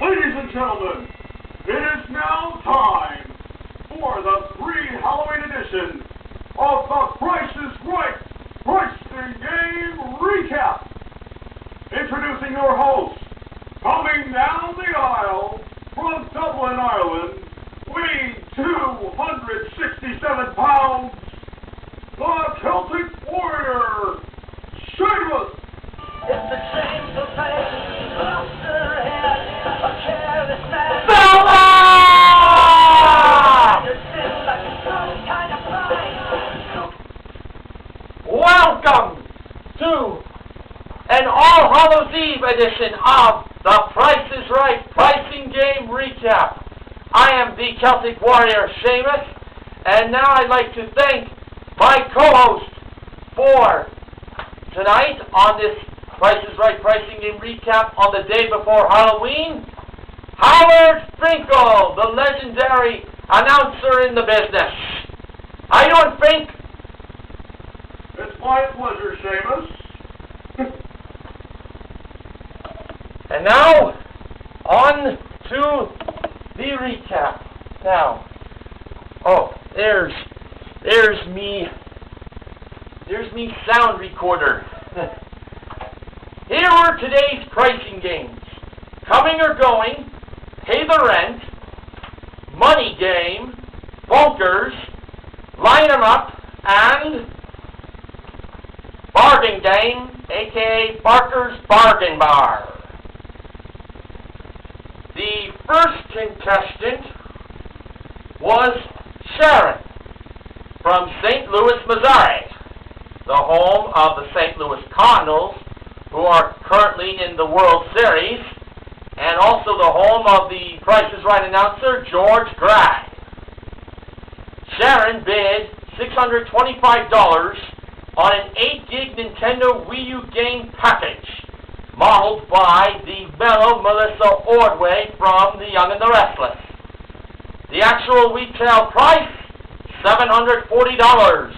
Ladies and gentlemen, it is now time for the pre-Halloween edition of the Price is Right Pricing Game Recap. Introducing your host, coming down the aisle from Dublin, Ireland, weighing 267 pounds, the Celtic Warrior, Sheamus. It's the shameful face across her head, a careless man. Bella! Like some kind of pride. Welcome to an All Hallows Eve edition of the Price is Right Pricing Game Recap. I am the Celtic Warrior, Sheamus, and now I'd like to thank my co-host for tonight on this Price is Right Pricing Game Recap on the day before Halloween, Howard Finkel, the legendary announcer in the business. How you doing, Fink? It's my pleasure, Sheamus. And now, on to the recap. Now, there's me sound recorder. Here are today's pricing games. Coming or going, pay the rent, money game, bunkers, line 'em up, and bargain game, aka Barker's Bargain Bar. The first contestant was Sharon from St. Louis, Missouri, the home of the St. Louis Cardinals, who are currently in the World Series, and also the home of the Price is Right announcer, George Gray. Sharon bid $625 on an 8-gig Nintendo Wii U game package, modeled by the Mellow Melissa Ordway from the Young and The Restless. The actual retail price, $740.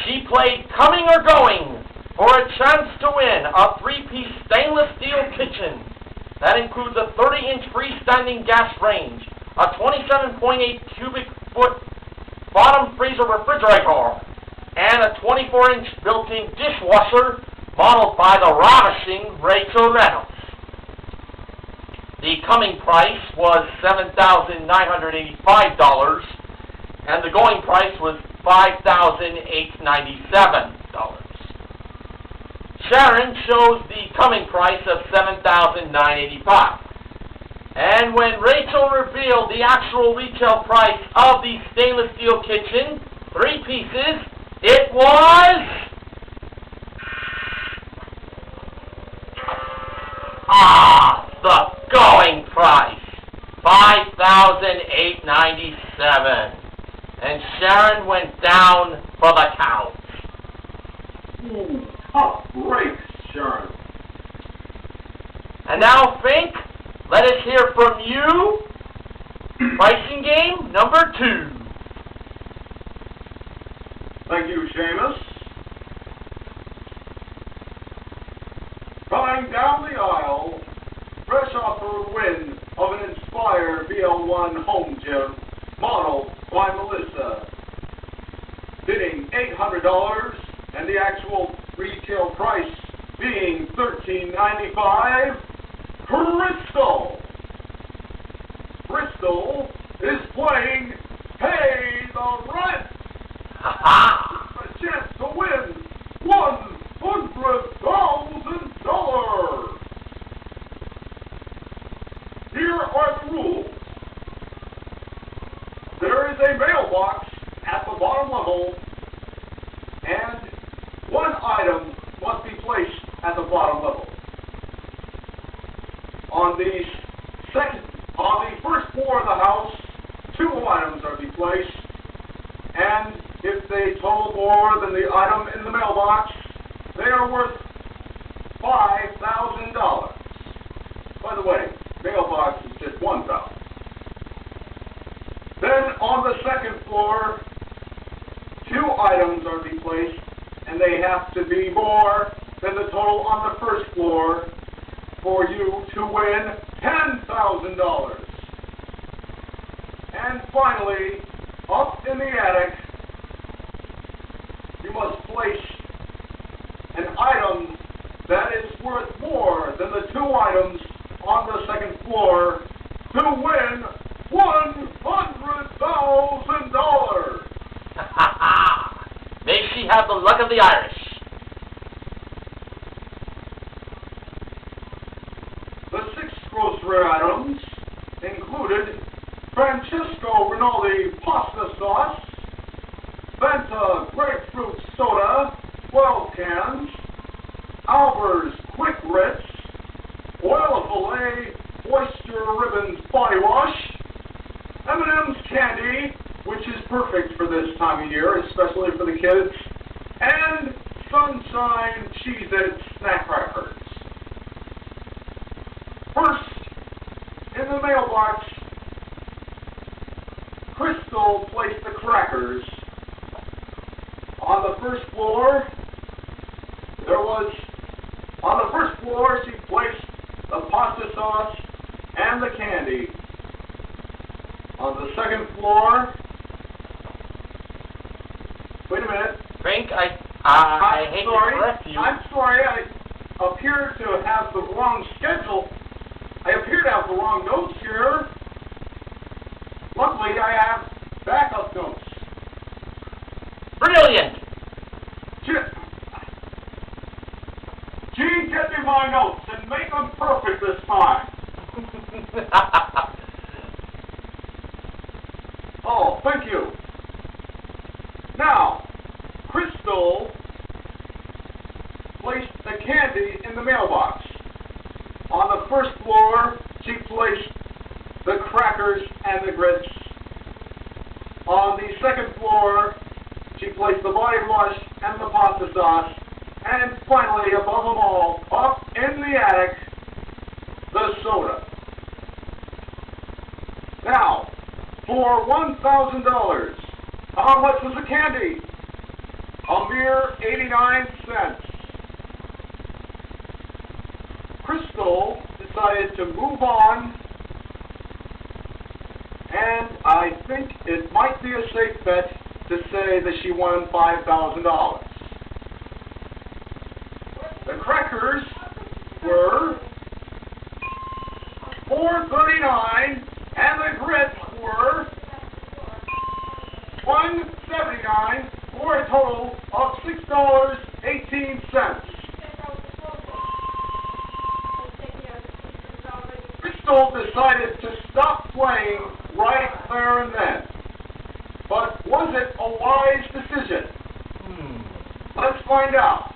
She played Coming or Going for a chance to win a 3-piece stainless steel kitchen that includes a 30-inch freestanding gas range, a 27.8 cubic foot bottom freezer refrigerator, and a 24-inch built-in dishwasher modeled by the Ravishing Rachel Reynolds. The coming price was $7,985, and the going price was $5,897. Sharon chose the coming price of $7,985. And when Rachel revealed the actual retail price of the stainless steel kitchen, 3 pieces, it was the going price, $5,897. And Sharon went down for the count. Tough breaks, Sharon. And now, Fink, let us hear from you. Pricing game number 2. Thank you, Sheamus. Coming down the aisle, fresh off her win of an Inspire VL1 home gym modeled by Melissa, bidding $800 and the actual retail price being $1,395, Crystal. Crystal is playing Pay the Rent. A chance to win $100,000. Here are the rules. There is a mailbox at the bottom level, and one item must be placed at the bottom level. On the first floor of the house, 2 items are to be placed, and if they total more than the item in the mailbox, they are worth $5,000. By the way, mailbox is just $1,000. Then on the second floor, 2 items are to be placed, and they have to be more than the total on the first floor for you to win $10,000. And finally, up in the attic, you must place an item that is worth more than the two items on the second floor to win $100,000. May she have the luck of the Irish. The 6 grocery items included Francesco Rinaldi pasta sauce, Fanta grapefruit soda, 12 cans, Alber's quick ritz, oil of Olay oyster ribbons body wash, M&M's candy, which is perfect for this time of year, especially for the kids, and Sunshine Cheez-It snack crackers. First, in the mailbox, Crystal placed the crackers. On the first floor, she placed the pasta sauce and the candy. On the second floor, wait a minute. Frank, I hate to correct you. I'm sorry, I appear to have the wrong schedule. I appear to have the wrong notes here. Luckily, I have backup notes. Brilliant! Gene, get me my notes and make them perfect this time. Oh, thank you. Now, Crystal placed the candy in the mailbox. On the first floor, she placed the crackers and the grits. On the second floor, she placed the body wash and the pasta sauce. And finally, above them all, up in the attic, the soda. Now, for $1,000, how much was the candy? A mere 89 cents. Crystal decided to move on, and I think it might be a safe bet to say that she won $5,000. The crackers were $4.39, and the grits were $1.79, for a total of $6.18. Crystal decided to stop playing right there and then. But was it a wise decision? Let's find out.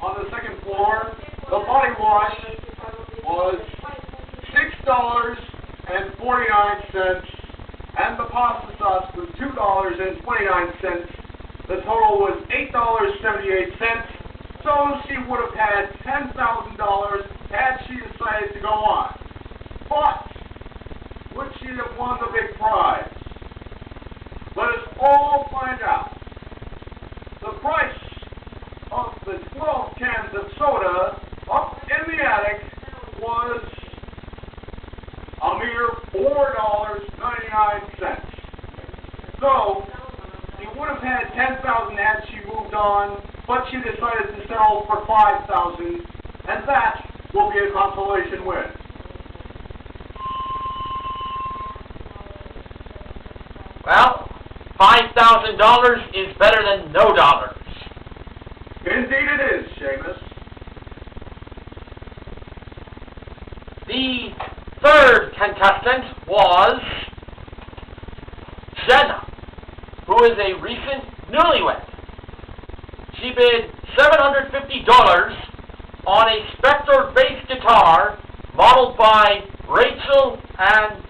On the second floor, the body wash was $6.49, and the pasta sauce was $2.29. The total was $8.78. So she would have had $10,000 had she decided to go on. But would she have won the big prize? Let us all find out. The price of the 12 cans of soda up in the attic was a mere $4.99. So she would have had $10,000 had she moved on, but she decided to settle for $5,000, and that will be a consolation win. Well, $5,000 is better than no dollars. Indeed it is, Sheamus. The third contestant was Jenna, who is a recent newlywed. She bid $750 on a Spectre bass guitar modeled by Rachel and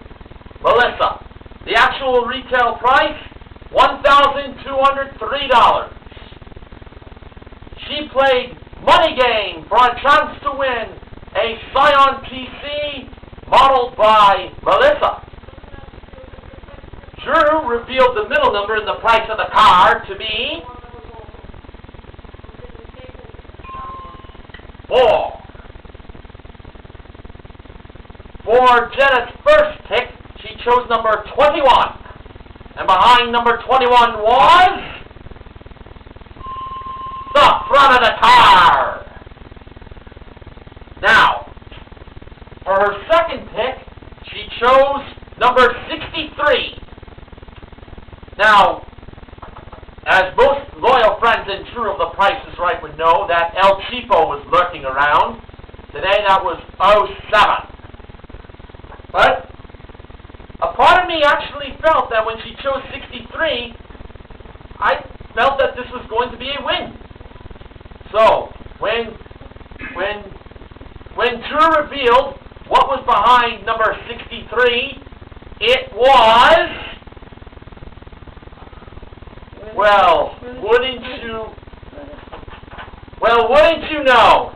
Melissa. The actual retail price, $1,203. She played Money Game for a chance to win a Scion PC modeled by Melissa. Drew revealed the middle number in the price of the car to be 4. For Jenna's first pick, she chose number 21. And behind number 21 was the front of the car. Now, for her second pick, she chose number 63. Now, as most loyal friends and true of The Price is Right would know, that El Cheapo was lurking around. Today that was 07. But a part of me actually felt that when she chose 63, I felt that this was going to be a win. So, when Drew revealed what was behind number 63, it was, well, wouldn't you know?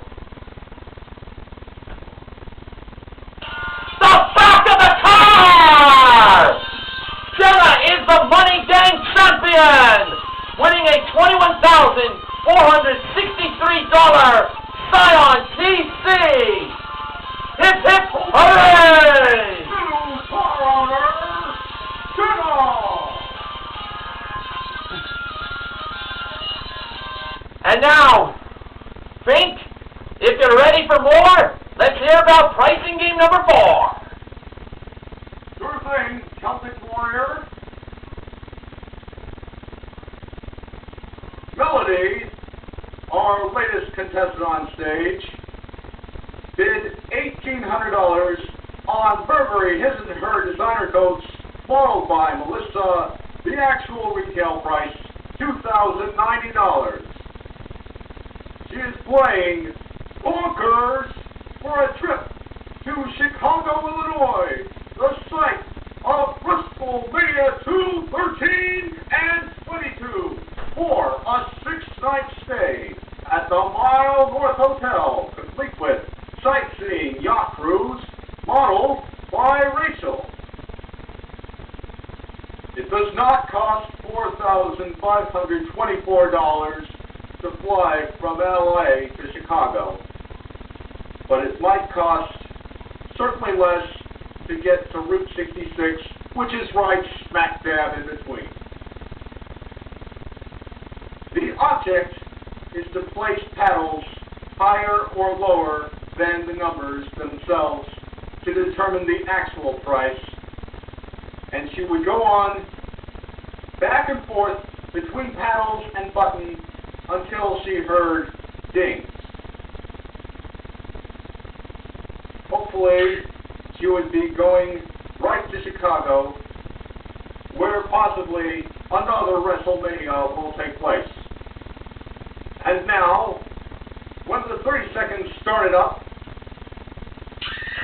The back of the car! Jenna is the Money Gang champion, winning a $21,463 Scion PC. Hip hip hooray! New car owner, Jenna! And now, Fink, if you're ready for more, let's hear about pricing game number 4. Sure thing, Celtic Warrior. Melody, our latest contestant on stage, bid $1,800 on Burberry His and Her designer coats modeled by Melissa. The actual retail price, $2,090. She is playing bonkers for a trip to Chicago, Illinois, the site of WrestleMania 2, 13, and 22, for a 6-night stay at the Mile North Hotel, complete with sightseeing yacht cruise, modeled by Rachel. It does not cost $4,524 to fly from LA to Chicago, but it might cost certainly less to get to Route 66, which is right smack dab in between. The object is to place paddles higher or lower than the numbers themselves to determine the actual price, and she would go on back and forth between paddles and button until she heard dings. Hopefully, she would be going right to Chicago, where possibly another WrestleMania will take place. And now, when the 30 seconds started up,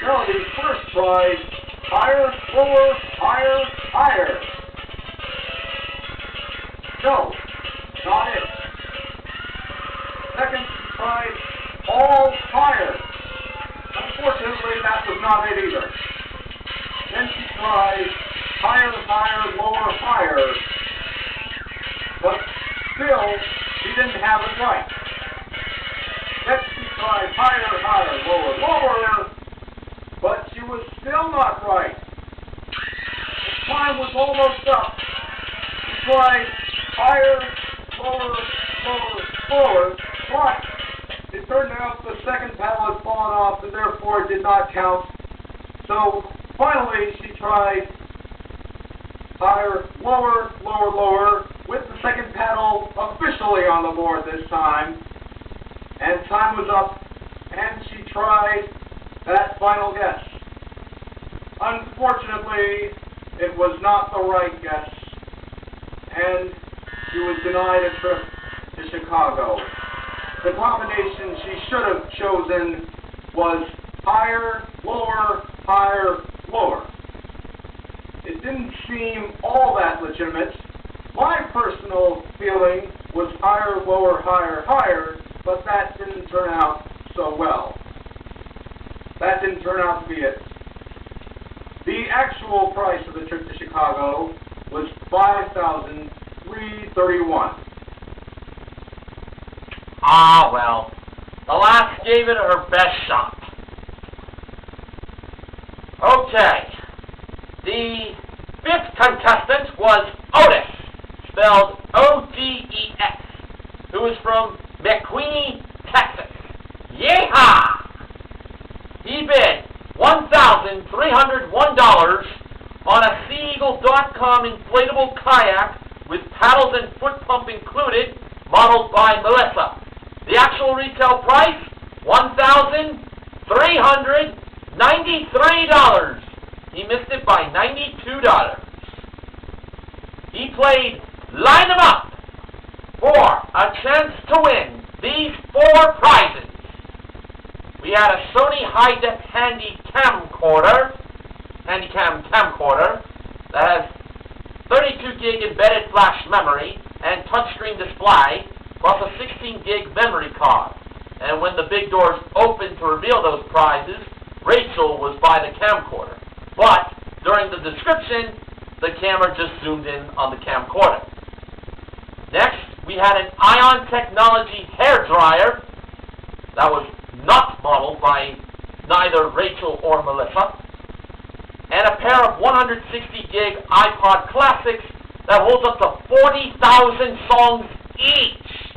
Melody's first try, higher, lower, higher, higher. No, not it. Second try, all higher. Unfortunately, that was not it either. Then she tried higher, higher, lower, higher. But still, she didn't have it right. Then she tried higher, higher, lower, lower. But she was still not right. The time was almost up. She tried higher, lower, lower, lower. But it turned out the second paddle had fallen off and therefore it did not count. So finally she tried higher, lower, lower, lower, with the second paddle officially on the board this time. And time was up, and she tried that final guess. Unfortunately, it was not the right guess, and she was denied a trip to Chicago. The combination she should have chosen was higher, lower, higher, lower. It didn't seem all that legitimate. My personal feeling was higher, lower, higher, higher, but that didn't turn out so well. That didn't turn out to be it. The actual price of the trip to Chicago was $5,331. Ah, well, the lass gave it her best shot. Okay. The fifth contestant was Otis, spelled O-D-E-S, who is from McQueen, Texas. Yeehaw! He bid $1,301 on a SeaEagle.com inflatable kayak with paddles and foot pump included, modeled by Melissa. The actual retail price, $1,393. He missed it by $92. He played Line 'em Up for a chance to win these 4 prizes. We had a Sony high-def Handycam camcorder that has 32 gig embedded flash memory and touchscreen display, plus a 16 gig memory card. And when the big doors opened to reveal those prizes, Rachel was by the camcorder. But during the description, the camera just zoomed in on the camcorder. Next, we had an Ion Technology hairdryer that was not modeled by neither Rachel or Melissa, and a pair of 160 gig iPod Classics that holds up to 40,000 songs each.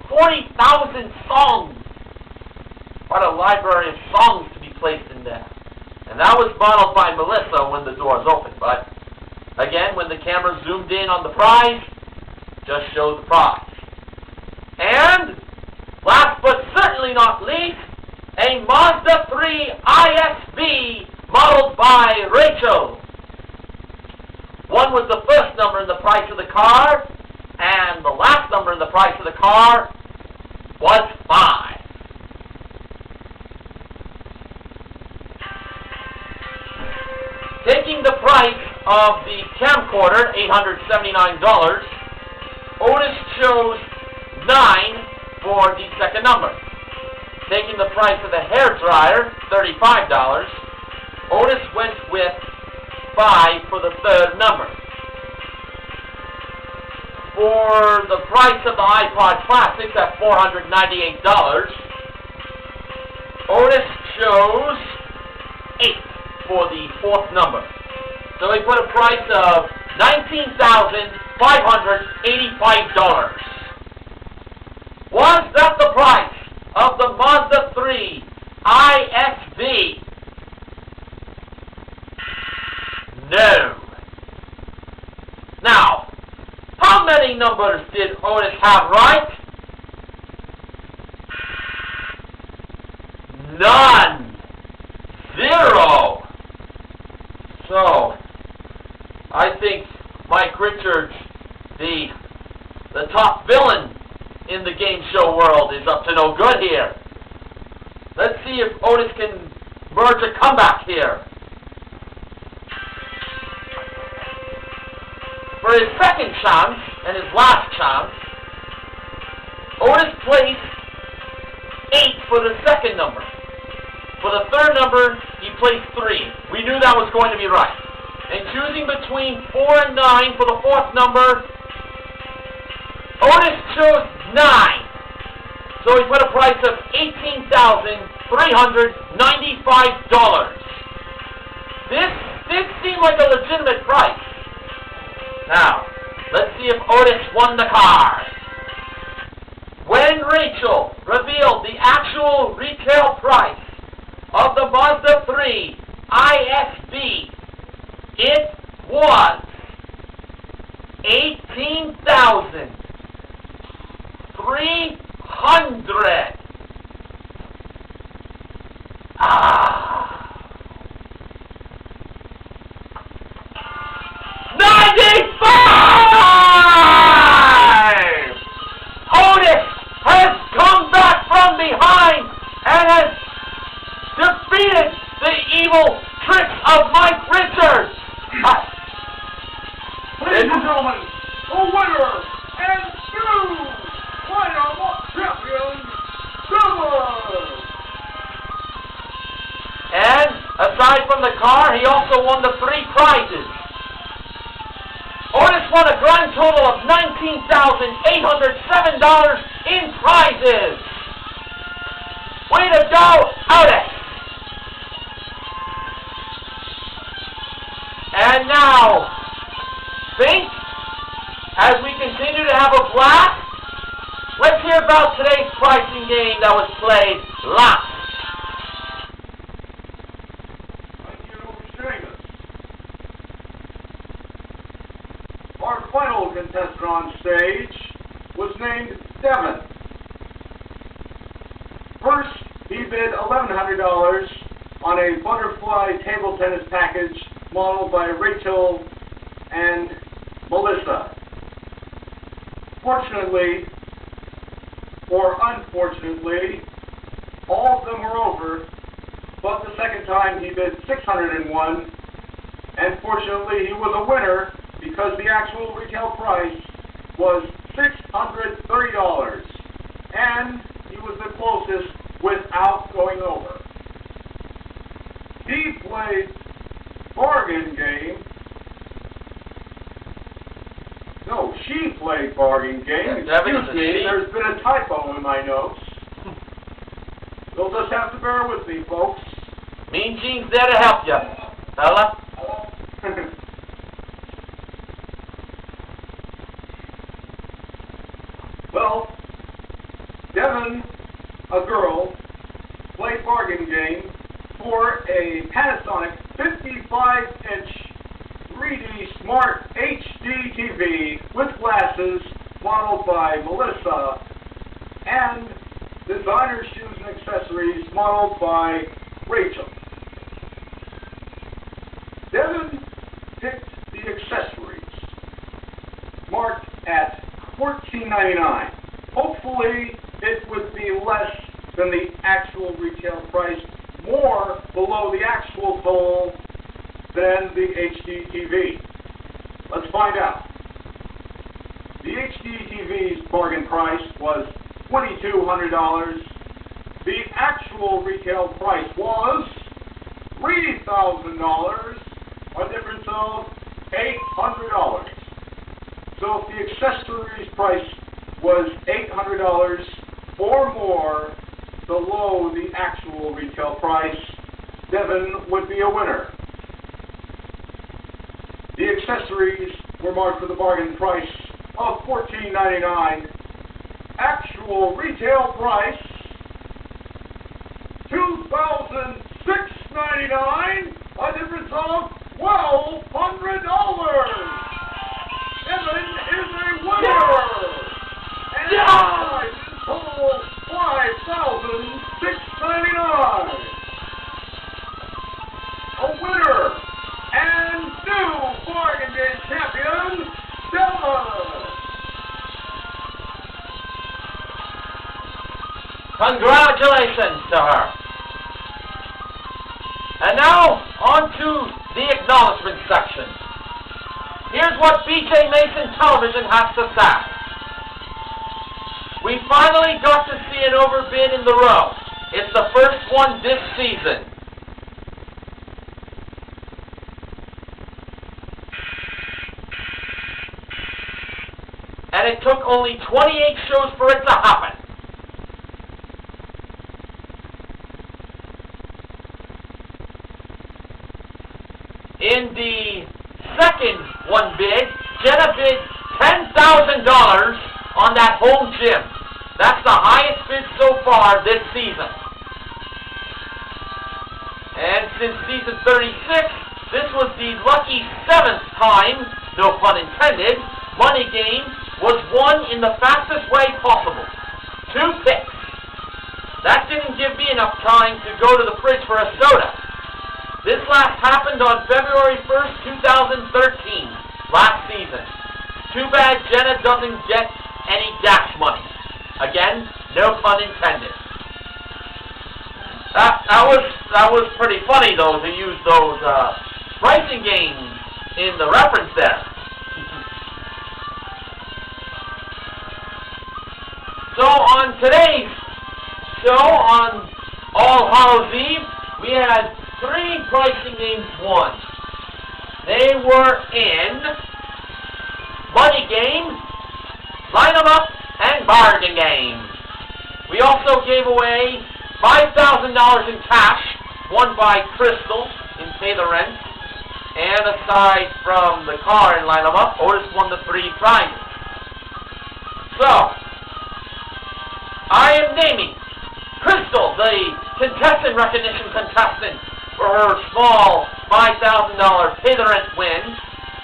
40,000 songs! What a library of songs to be placed in there. And that was modeled by Melissa when the doors opened, but again, when the camera zoomed in on the prize, just showed the prize. And last but certainly not least, a Mazda 3 ISB modeled by Rachel. 1 was the first number in the price of the car, and the last number in the price of the car was 5. Taking the price of the camcorder, $879, Otis chose 9 for the second number. Taking the price of the hairdryer, $35, Otis went with 5 for the third number. For the price of the iPod Classics at $498, Otis chose 8 for the fourth number. So he put a price of $19,585. Was that the price of the Mazda 3 ISB? No. Now, how many numbers did Otis have right? None. 0. So, I think Mike Richards, the top villain in the game show world, is up to no good here. Let's see if Otis can merge a comeback here. For his second chance, and his last chance, Otis placed 8 for the second number. For the third number, he placed 3. We knew that was going to be right. And choosing between 4 and 9 for the fourth number, Otis chose 9. So he put a price of $18,395. This seemed like a legitimate price. Now, let's see if Otis won the car. When Rachel revealed the actual retail price of the Mazda 3 ISB, it was $18,300. Otis has come back from behind and has defeated the evil tricks of Mike Richards. Ladies and gentlemen, the winner and new Scion champion, Scion. And aside from the car, he also won the 3 prizes. Otis won a grand total of $19,807 in prizes. Way to go, Otis! about today's pricing game that was played last. Our final contestant on stage was named Devin. First, he bid $1,100 on a butterfly table tennis package modeled by Rachel and Melissa. Fortunately, or unfortunately, all of them were over, but the second time he bid $601, and fortunately he was a winner because the actual retail price was $630, and he was the closest without going over. He played bargain game. No, she played bargain game. Excuse me, there's been a typo in my notes. You'll just have to bear with me, folks. Mean Gene's there to help you, fella. Well, Devin, a girl, played bargain game for a Panasonic 55-inch 3D Smart HD TV with glasses modeled by Melissa and designer shoes and accessories modeled by Rachel. Devin picked the accessories marked at $14.99. Hopefully it would be less than the actual retail price, more below the actual total than the HD TV. Let's find out. The HD TV's bargain price was $2,200. The actual retail price was $3,000, a difference of $800. So if the accessories price was $800 or more below the actual retail price, Devin would be a winner. The accessories were marked with a bargain price of $14.99. Actual retail price $2,699, a difference of $1,200. Devin is a winner, and the prize is total $5,699. A winner and new bargain game champion, Devin. Congratulations to her. And now, on to the acknowledgement section. Here's what BJ Mason Television has to say. We finally got to see an overbid in the row. It's the first one this season. And it took only 28 shows for it to happen. In the second one bid, Jenna bid $10,000 on that home gym. That's the highest bid so far this season. And since season 36, this was the lucky 7th time, no pun intended, Money Game was won in the fastest way possible. 2 picks. That didn't give me enough time to go to the fridge for a soda. This last happened on February 1st, 2013, last season. Too bad Jenna doesn't get any dash money. Again, no pun intended. That was pretty funny, though, to use those pricing games in the reference there. So on today's show, on All Hallows Eve, we had 3 pricing games won. They were in Money Game, Line 'em Up, and Bargain Game. We also gave away $5,000 in cash, won by Crystal in Pay the Rent, and aside from the car in Line 'em Up, Otis won the 3 prizes. So, I am naming Crystal, the contestant recognition contestant, for her small $5,000 pay the rent win.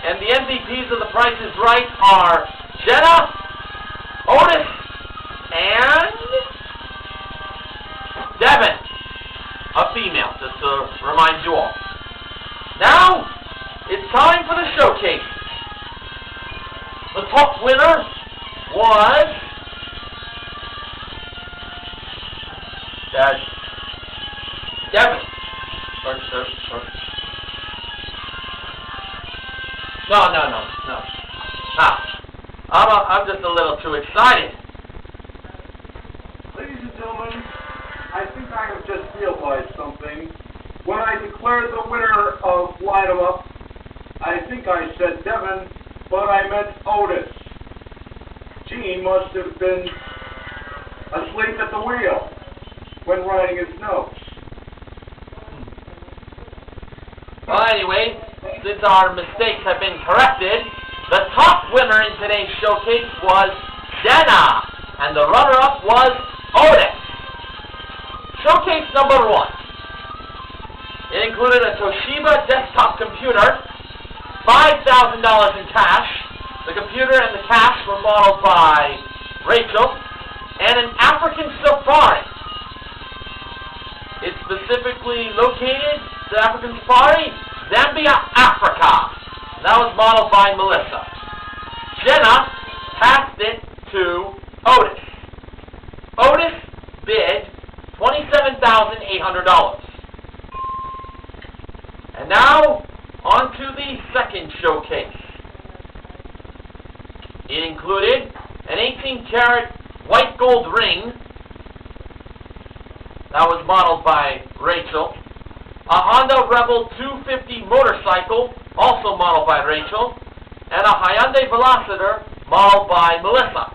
And the MVPs of The Price is Right are Jenna, Otis, and Devin, a female, just to remind you all. Now, it's time for the showcase. The top winner was Devin. No. I'm just a little too excited. Ladies and gentlemen, I think I have just realized something. When I declared the winner of Line 'em Up, I think I said Devin, but I meant Otis. Gene must have been asleep at the wheel when writing his notes. Well, anyway, since our mistakes have been corrected, the top winner in today's showcase was Jenna, and the runner-up was Otis. Showcase number 1. It included a Toshiba desktop computer, $5,000 in cash. The computer and the cash were modeled by Rachel, and an African safari. It's specifically located, the African safari, Zambia, Africa. That was modeled by Melissa. Jenna passed it to Otis. Otis bid $27,800. And now, on to the second showcase. It included an 18-karat white gold ring that was modeled by Rachel, a Honda Rebel 250 motorcycle, also modeled by Rachel, and a Hyundai Velociter, modeled by Melissa.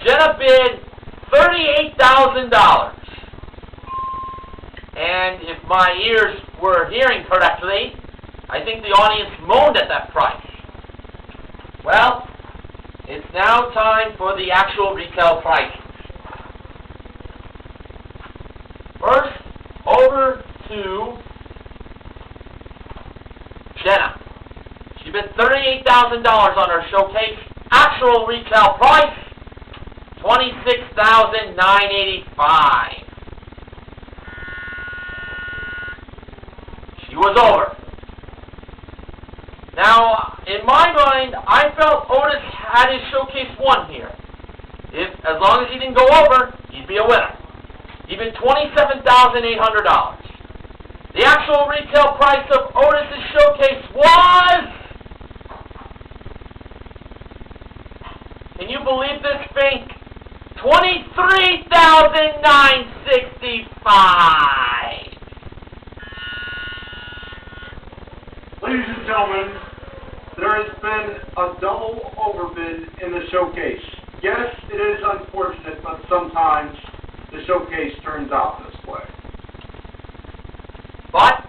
Jenna bid $38,000. And if my ears were hearing correctly, I think the audience moaned at that price. Well, it's now time for the actual retail prices. First, over to Jenna. She bid $38,000 on her showcase. Actual retail price, $26,985. She was over. Now, in my mind, I felt Otis had his showcase won here. As long as he didn't go over, he'd be a winner. He bid $27,800. The actual retail price of Otis' showcase was... Can you believe this, Fink? $23,965. Ladies and gentlemen, there has been a double overbid in the showcase. Yes, it is unfortunate, but sometimes the showcase turns out this way. But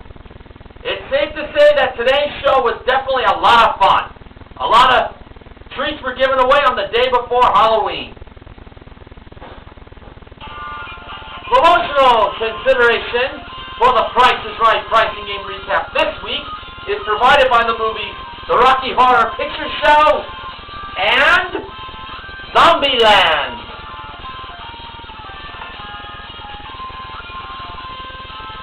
it's safe to say that today's show was definitely a lot of fun. A lot of treats were given away on the day before Halloween. Promotional consideration for the Price is Right pricing game recap this week is provided by the movies The Rocky Horror Picture Show and Zombieland.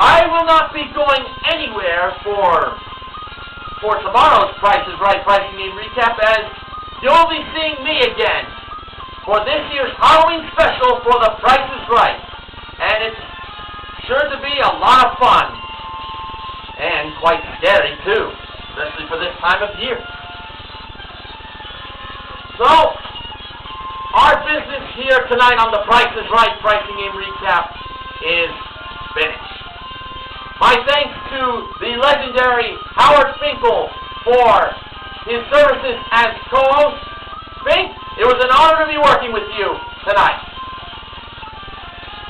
I will not be going anywhere for tomorrow's Price is Right pricing game recap, as you'll be seeing me again for this year's Halloween special for the Price is Right. And it's sure to be a lot of fun. And quite scary, too. Especially for this time of year. So, our business here tonight on the Price is Right pricing game recap is finished. My thanks to the legendary Howard Finkel for his services as co-host. Fink, it was an honor to be working with you tonight.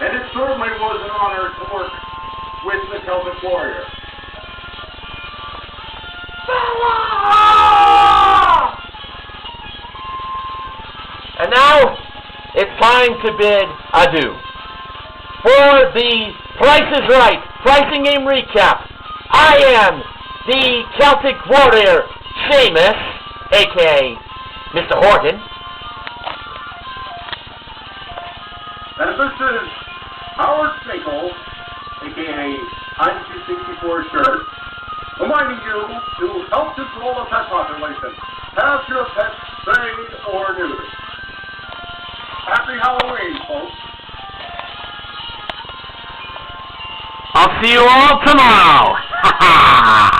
And it certainly was an honor to work with the Celtic Warrior. And now, it's time to bid adieu. For the Price is Right pricing game recap, I am the Celtic Warrior, Sheamus, a.k.a. Mr. Horgan. And this is Howard Finkel, a.k.a. I'm 264 Shirt, reminding you to help control the pet population. Have your pets spayed or neutered. Happy Halloween, folks. I'll see you all tomorrow.